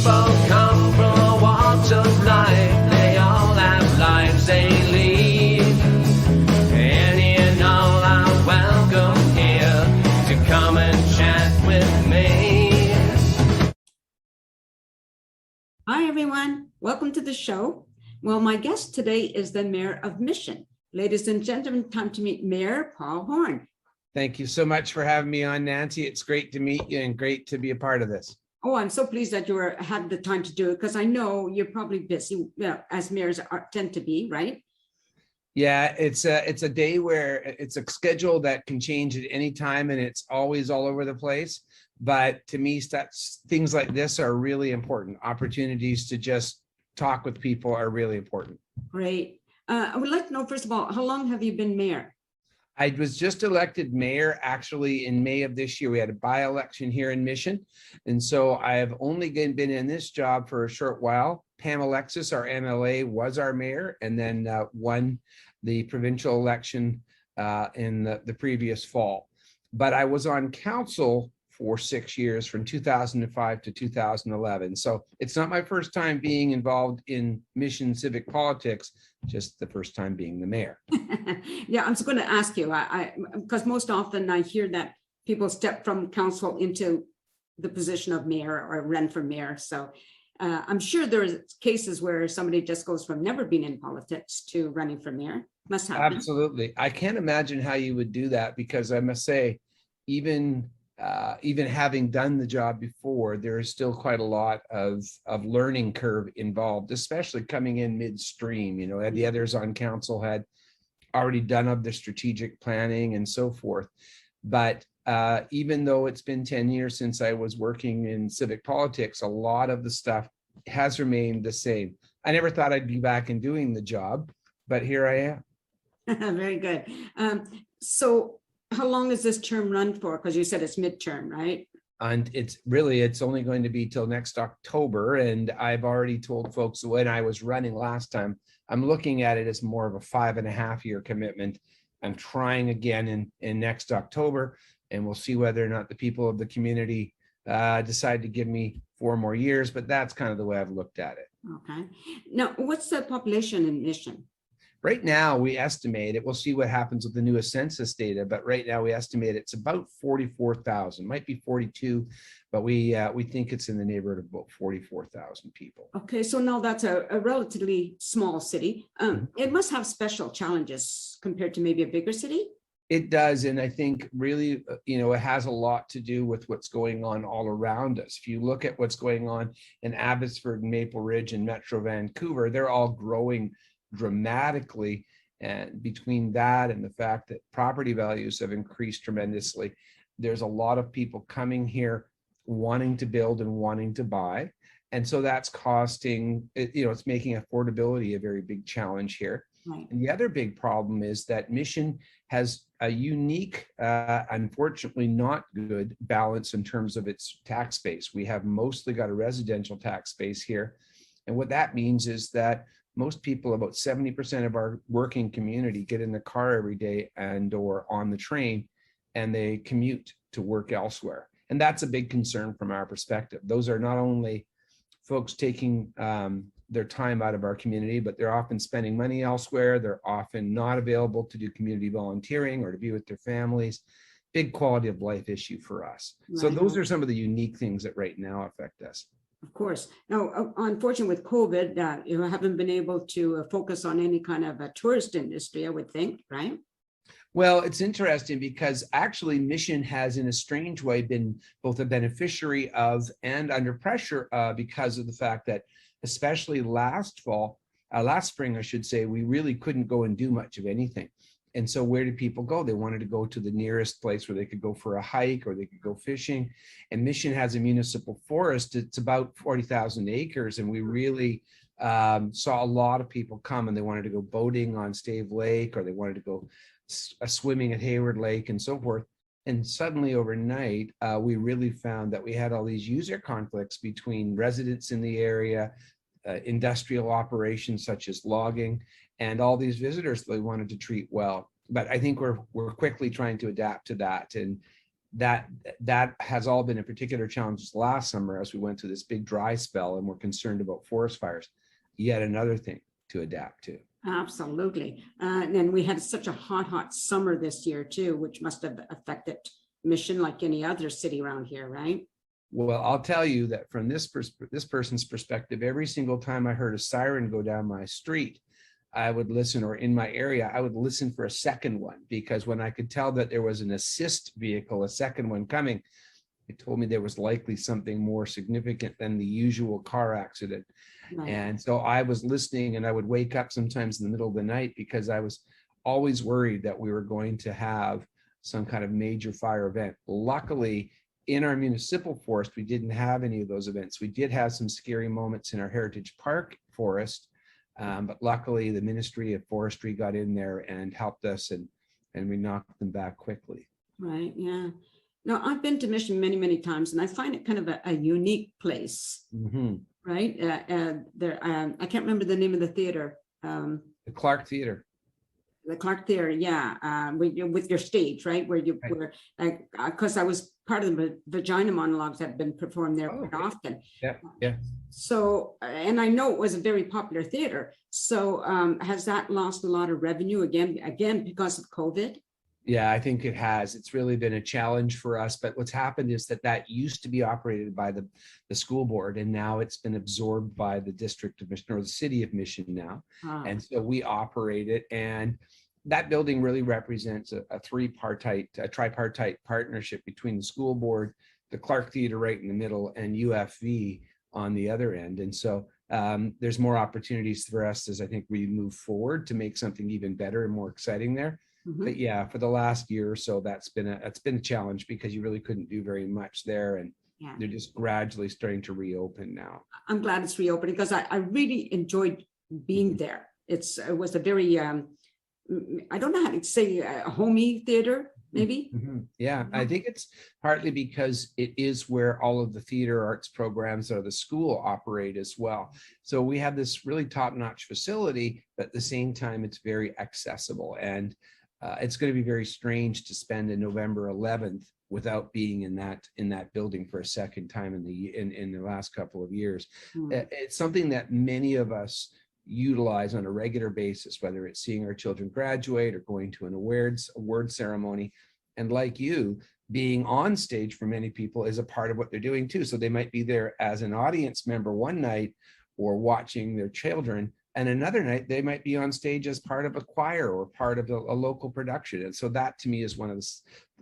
People come from all walks of life. They all have lives they lead. Any and all are welcome here to come and chat with me. Hi, everyone. Welcome to the show. Well, my guest today is the Mayor of Mission. Ladies and gentlemen, time to meet Mayor Paul Horn. Thank you so much for having me on, Nancy. It's great to meet you and great to be a part of this. Oh, I'm so pleased that you had the time to do it, because I know you're probably busy, as mayors tend to be, right? Yeah, it's a day where it's a schedule that can change at any time, and it's always all over the place. But to me, things like this are really important. Opportunities to just talk with people are really important. Great. I would like to know, first of all, how long have you been mayor? I was just elected mayor actually in May of this year. We had a by-election here in Mission. And so I have only been in this job for a short while. Pam Alexis, our MLA, was our mayor and then won the provincial election in the previous fall. But I was on council for 6 years from 2005 to 2011. So it's not my first time being involved in Mission civic politics, just the first time being the mayor. Yeah, I was going to ask you, because most often I hear that people step from council into the position of mayor or run for mayor. So I'm sure there's cases where somebody just goes from never being in politics to running for mayor. Must happen. Absolutely. I can't imagine how you would do that, because I must say, even having done the job before, there is still quite a lot of learning curve involved, especially coming in midstream. You know, the others on council had already done up the strategic planning and so forth. But even though it's been 10 years since I was working in civic politics, a lot of the stuff has remained the same. I never thought I'd be back and doing the job, but here I am. Very good. So how long is this term run for? Because you said it's midterm, right? And it's only going to be till next October. And I've already told folks when I was running last time, I'm looking at it as more of a 5.5-year commitment. I'm trying again in next October, and we'll see whether or not the people of the community decide to give me 4 more years, but that's kind of the way I've looked at it. Okay. Now, what's the population in Mission? Right now, we estimate it. We'll see what happens with the newest census data, but right now we estimate it's about 44,000. Might be 42, but we think it's in the neighborhood of about 44,000 people. Okay, so now that's a relatively small city. It must have special challenges compared to maybe a bigger city. It does, and I think really, it has a lot to do with what's going on all around us. If you look at what's going on in Abbotsford, Maple Ridge, and Metro Vancouver, they're all growing dramatically, and between that and the fact that property values have increased tremendously, there's a lot of people coming here wanting to build and wanting to buy, and so that's costing it's making affordability a very big challenge here. Right. And the other big problem is that Mission has a unique, unfortunately not good balance in terms of its tax base. We have mostly got a residential tax base here, and what that means is that most people, about 70% of our working community, get in the car every day or on the train, and they commute to work elsewhere. And that's a big concern from our perspective. Those are not only folks taking their time out of our community, but they're often spending money elsewhere. They're often not available to do community volunteering or to be with their families. Big quality of life issue for us. Right. So those are some of the unique things that right now affect us. Of course. Now, unfortunately, with COVID, you haven't been able to focus on any kind of a tourist industry, I would think, right? Well, it's interesting because actually Mission has, in a strange way, been both a beneficiary of and under pressure because of the fact that, especially last spring, I should say, we really couldn't go and do much of anything. And so where did people go? They wanted to go to the nearest place where they could go for a hike or they could go fishing. And Mission has a municipal forest. It's about 40,000 acres. And we really saw a lot of people come, and they wanted to go boating on Stave Lake, or they wanted to go swimming at Hayward Lake and so forth. And suddenly overnight, we really found that we had all these user conflicts between residents in the area, industrial operations such as logging, and all these visitors they wanted to treat well. But I think we're quickly trying to adapt to that. And that that has all been a particular challenge last summer as we went through this big dry spell and we're concerned about forest fires. Yet another thing to adapt to. Absolutely. And then we had such a hot summer this year too, which must have affected Mission like any other city around here, right? Well, I'll tell you that from this person's perspective, every single time I heard a siren go down my street, I would listen, or in my area, I would listen for a second one, because when I could tell that there was an assist vehicle, a second one coming, it told me there was likely something more significant than the usual car accident. Right. And so I was listening, and I would wake up sometimes in the middle of the night because I was always worried that we were going to have some kind of major fire event. Luckily, in our municipal forest, we didn't have any of those events. We did have some scary moments in our Heritage Park forest, but luckily the Ministry of Forestry got in there and helped us, and we knocked them back quickly. Right, yeah. No, I've been to Mission many times, and I find it kind of a unique place, right? There, I can't remember the name of the theater. The Clark Theater. The Clark Theater, yeah, with your stage, right? Where you were, like, because I was part of the vagina monologues that have been performed there quite often. Yeah. So, and I know it was a very popular theater. So, has that lost a lot of revenue again because of COVID? Yeah, I think it has. It's really been a challenge for us. But what's happened is that used to be operated by the school board, and now it's been absorbed by the district of Mission, or the city of Mission now. And so we operate it. And that building really represents a tripartite partnership between the school board, the Clark Theater right in the middle, and UFV on the other end. And so there's more opportunities for us as I think we move forward to make something even better and more exciting there. But yeah, for the last year or so, that's been a challenge, because you really couldn't do very much there, and they're just gradually starting to reopen now. I'm glad it's reopening, because I really enjoyed being there. It was a very I don't know how to say, a homey theater, maybe. Yeah, I think it's partly because it is where all of the theater arts programs of the school operate as well. So we have this really top-notch facility, but at the same time, it's very accessible. And it's going to be very strange to spend a November 11th without being in that building for a second time in the last couple of years. It's something that many of us utilize on a regular basis, whether it's seeing our children graduate or going to an award ceremony. And like you, being on stage for many people is a part of what they're doing too. So they might be there as an audience member one night, or watching their children, and another night they might be on stage as part of a choir or part of a local production. And so that to me is one of the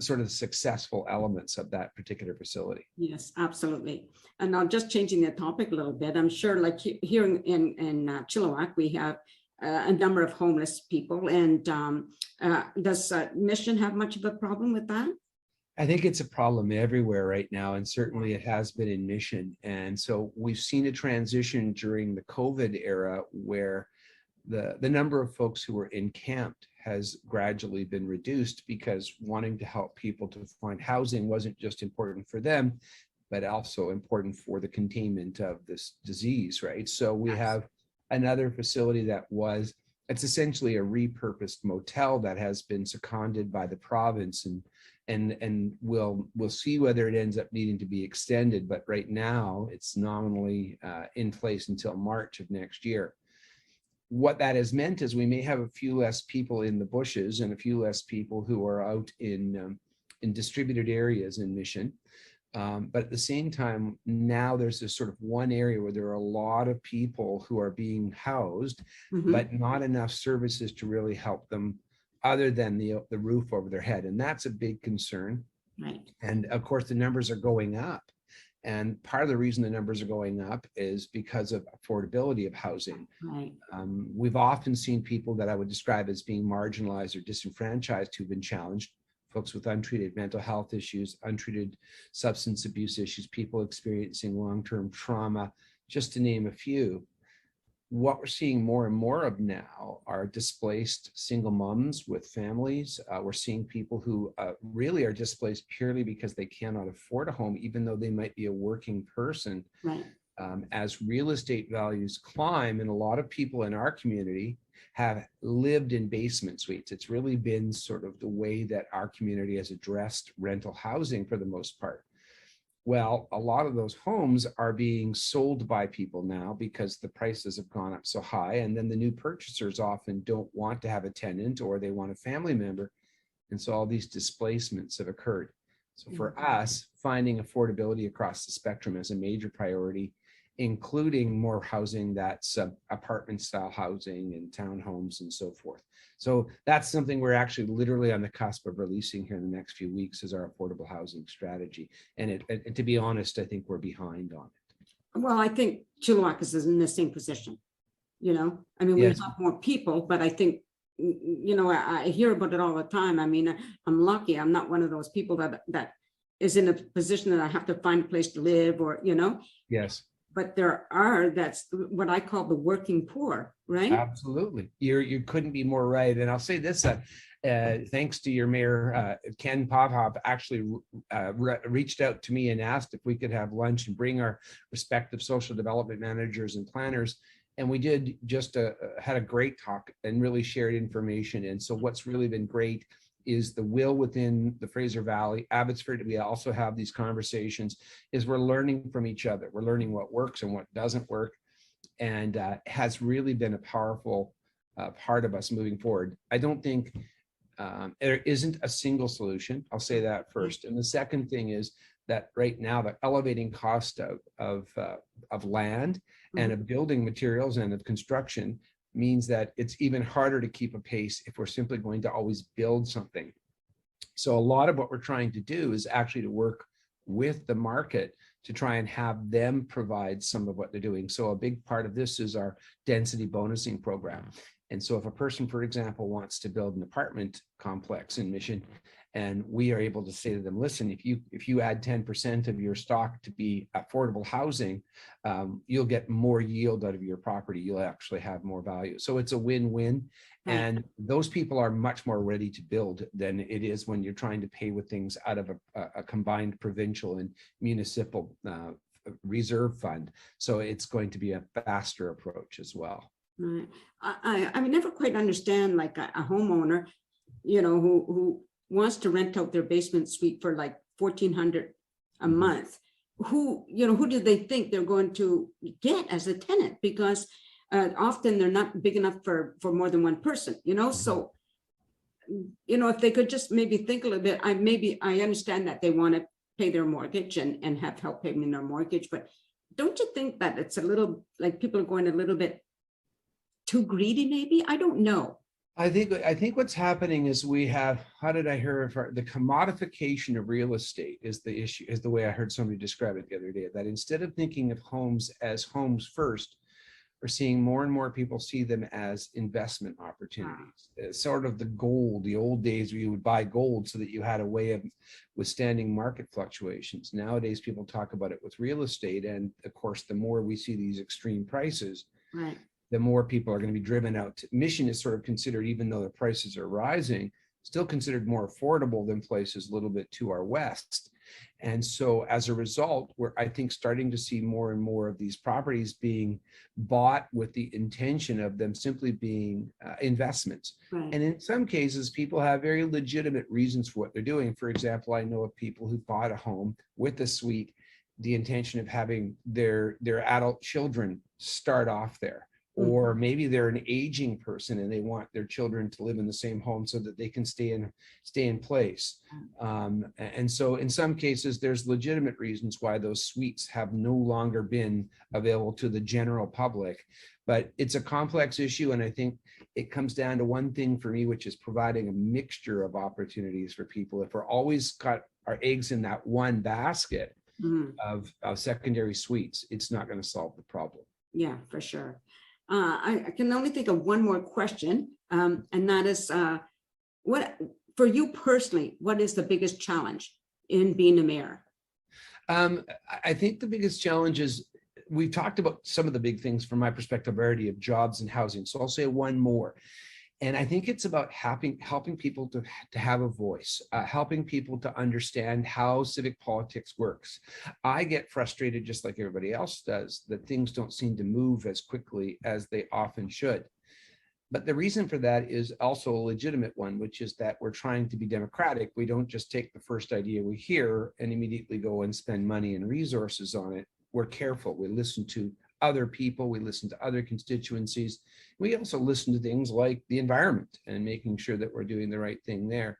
sort of successful elements of that particular facility. Yes, absolutely. And now, just changing the topic a little bit, I'm sure like here in Chilliwack, we have a number of homeless people. And does Mission have much of a problem with that? I think it's a problem everywhere right now, and certainly it has been in Mission. And so we've seen a transition during the COVID era where the number of folks who were encamped has gradually been reduced, because wanting to help people to find housing wasn't just important for them, but also important for the containment of this disease, right? So we have another facility it's essentially a repurposed motel that has been seconded by the province, and we'll see whether it ends up needing to be extended. But right now it's nominally in place until March of next year. What that has meant is we may have a few less people in the bushes and a few less people who are out in distributed areas in Mission. But at the same time, now there's this sort of one area where there are a lot of people who are being housed, but not enough services to really help them other than the roof over their head. And that's a big concern. Right. And of course, the numbers are going up. And part of the reason the numbers are going up is because of affordability of housing. Right. We've often seen people that I would describe as being marginalized or disenfranchised who've been challenged. Folks with untreated mental health issues, untreated substance abuse issues, people experiencing long-term trauma, just to name a few. What we're seeing more and more of now are displaced single moms with families. We're seeing people who really are displaced purely because they cannot afford a home, even though they might be a working person. Right. As real estate values climb, and a lot of people in our community, have lived in basement suites. It's really been sort of the way that our community has addressed rental housing for the most part. Well, a lot of those homes are being sold by people now because the prices have gone up so high. And then the new purchasers often don't want to have a tenant, or they want a family member. And so all these displacements have occurred. So for us, finding affordability across the spectrum is a major priority, including more housing that's apartment style housing and townhomes and so forth. So that's something we're actually literally on the cusp of releasing here in the next few weeks, is our affordable housing strategy. And to be honest, I think we're behind on it. Well, I think Chilliwack is in the same position. You know, I mean, we Yes. have more people, but I think, you know, I hear about it all the time. I mean, I'm lucky. I'm not one of those people that is in a position that I have to find a place to live, or, you know. Yes. But there are, that's what I call the working poor, right? Absolutely. You couldn't be more right. And I'll say this, thanks to your mayor, Ken Pothop actually reached out to me and asked if we could have lunch and bring our respective social development managers and planners. And we did just had a great talk and really shared information. And so what's really been great is the will within the Fraser Valley, Abbotsford. We also have these conversations, is we're learning from each other. We're learning what works and what doesn't work, and has really been a powerful part of us moving forward. I don't think there isn't a single solution. I'll say that first. And the second thing is that right now, the elevating cost of land and of building materials and of construction means that it's even harder to keep a pace if we're simply going to always build something. So a lot of what we're trying to do is actually to work with the market to try and have them provide some of what they're doing. So a big part of this is our density bonusing program. And so if a person, for example, wants to build an apartment complex in Mission, and we are able to say to them, listen, if you add 10% of your stock to be affordable housing, you'll get more yield out of your property. You'll actually have more value. So it's a win-win. And those people are much more ready to build than it is when you're trying to pay with things out of a combined provincial and municipal reserve fund. So it's going to be a faster approach as well. Right. I would never quite understand, like a homeowner, you know, who wants to rent out their basement suite for like $1,400 a month. Who do they think they're going to get as a tenant? Because often they're not big enough for more than one person, you know. So, you know, if they could just maybe think a little bit, I understand that they want to pay their mortgage and have help paying their mortgage, but don't you think that it's a little like people are going a little bit too greedy, maybe? I don't know. I think what's happening is we have, how did I hear it? The commodification of real estate is the issue, is the way I heard somebody describe it the other day, that instead of thinking of homes as homes first, we're seeing more and more people see them as investment opportunities. It's sort of the old days where you would buy gold so that you had a way of withstanding market fluctuations. Nowadays, people talk about it with real estate. And of course, the more we see these extreme prices, Right. the more people are going to be driven out. Mission is sort of considered, even though the prices are rising, still considered more affordable than places a little bit to our west. And so as a result, we're, I think, starting to see more and more of these properties being bought with the intention of them simply being investments. Right. And in some cases, people have very legitimate reasons for what they're doing. For example, I know of people who bought a home with a suite, the intention of having their adult children start off there. Or maybe they're an aging person and they want their children to live in the same home so that they can stay in place. And so in some cases, there's legitimate reasons why those suites have no longer been available to the general public. But it's a complex issue. And I think it comes down to one thing for me, which is providing a mixture of opportunities for people. If we're always got our eggs in that one basket of secondary suites, it's not going to solve the problem. Yeah, for sure. I can only think of one more question, and that is, what, for you personally, what is the biggest challenge in being a mayor? I think the biggest challenge is, we've talked about some of the big things from my perspective already of jobs and housing. So I'll say one more. And I think it's about helping people to have a voice, helping people to understand how civic politics works. I get frustrated, just like everybody else does, that things don't seem to move as quickly as they often should. But the reason for that is also a legitimate one, which is that we're trying to be democratic. We don't just take the first idea we hear and immediately go and spend money and resources on it. We're careful. We listen to other people. We listen to other constituencies. We also listen to things like the environment and making sure that we're doing the right thing there.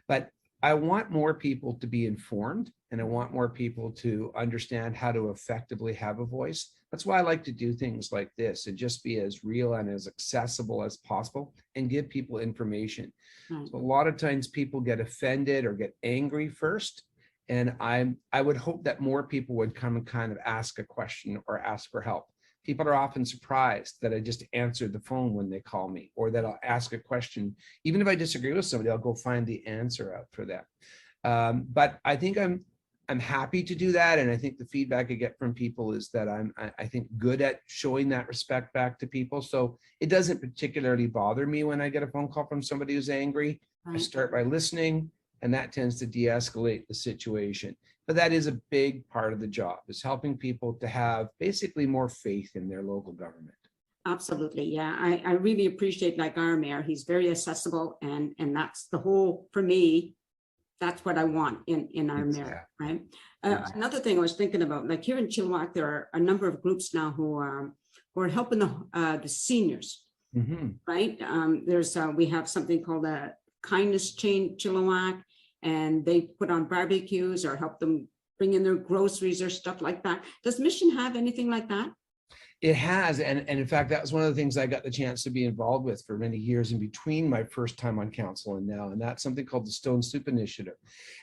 But I want more people to be informed, and I want more people to understand how to effectively have a voice. That's why I like to do things like this and just be as real and as accessible as possible and give people information. So a lot of times people get offended or get angry first. And I would hope that more people would come and kind of ask a question or ask for help. People are often surprised that I just answered the phone when they call me, or that I'll ask a question. Even if I disagree with somebody, I'll go find the answer out for them. But I think I'm happy to do that. And I think the feedback I get from people is that I think good at showing that respect back to people. So it doesn't particularly bother me when I get a phone call from somebody who's angry. I start by listening, and that tends to de-escalate the situation. But that is a big part of the job, is helping people to have basically more faith in their local government. Absolutely. Yeah, I really appreciate, like, our mayor. He's very accessible, and that's the whole, for me, that's what I want in our mayor, right? Another thing I was thinking about, like here in Chilliwack, there are a number of groups now who are helping the seniors, right? We have something called a Kindness Chain Chilliwack, and they put on barbecues or help them bring in their groceries or stuff like that. Does Mission have anything like that? It has, and in fact, that was one of the things I got the chance to be involved with for many years in between my first time on council and now, and that's something called the Stone Soup Initiative.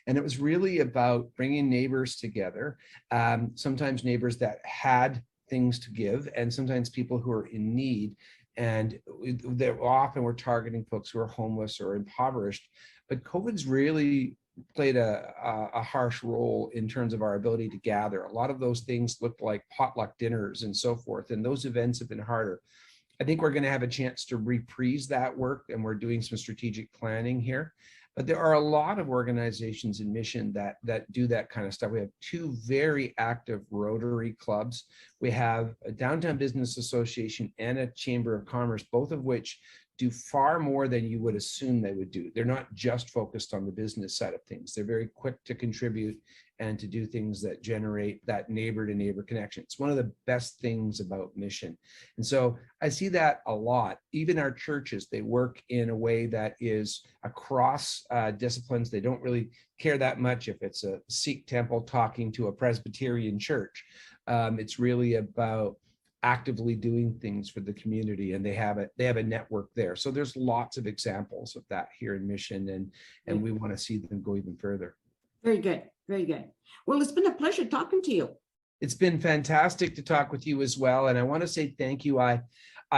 And it was really about bringing neighbors together, sometimes neighbors that had things to give, and sometimes people who are in need. And often we're targeting folks who are homeless or impoverished. But COVID's really played a harsh role in terms of our ability to gather. A lot of those things looked like potluck dinners and so forth, and those events have been harder. I think we're going to have a chance to reprise that work, and we're doing some strategic planning here. But there are a lot of organizations in Mission that do that kind of stuff. We have 2 very active Rotary clubs. We have a Downtown Business Association and a Chamber of Commerce, both of which do far more than you would assume they would do. They're not just focused on the business side of things. They're very quick to contribute and to do things that generate that neighbor to neighbor connection. It's one of the best things about Mission. And so I see that a lot. Even our churches, they work in a way that is across disciplines. They don't really care that much if it's a Sikh temple talking to a Presbyterian church. It's really about actively doing things for the community, and they have a network there. So there's lots of examples of that here in Mission, and we want to see them go even further. Very good. Very good. Well, it's been a pleasure talking to you. It's been fantastic to talk with you as well. And I want to say thank you. I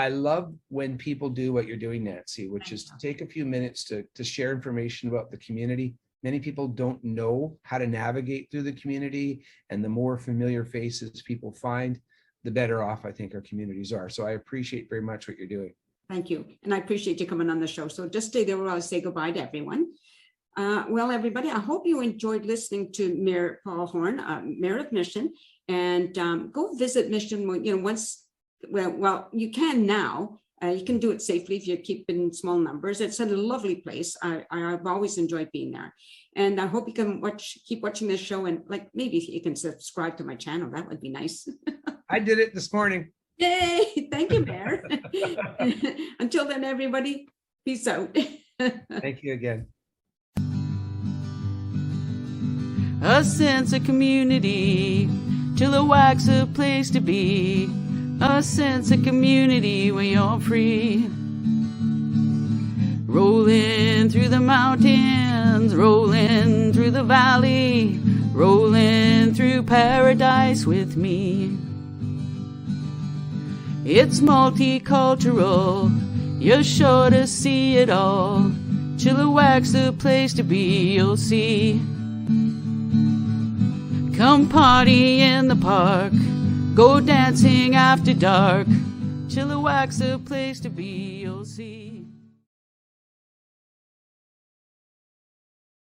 love when people do what you're doing, Nancy, which is to take a few minutes to share information about the community. Many people don't know how to navigate through the community, and the more familiar faces people find, the better off I think our communities are. So I appreciate very much what you're doing. Thank you. And I appreciate you coming on the show. So just stay there while I say goodbye to everyone. Well, everybody, I hope you enjoyed listening to Mayor Paul Horn, Mayor of Mission, and go visit Mission, once, well, you can now. You can do it safely if you keep in small numbers. It's a lovely place. I've always enjoyed being there. And I hope you can keep watching this show, and maybe if you can subscribe to my channel, that would be nice. I did it this morning. Yay! Thank you, Mayor. Until then, everybody, peace out. Thank you again. A sense of community, Chilliwack's a place to be. A sense of community when you're free. Rolling through the mountains, rolling through the valley, rolling through paradise with me. It's multicultural, you're sure to see it all. Chilliwack's the place to be, you'll see. Come party in the park, go dancing after dark. Chilliwack's the place to be, you'll see.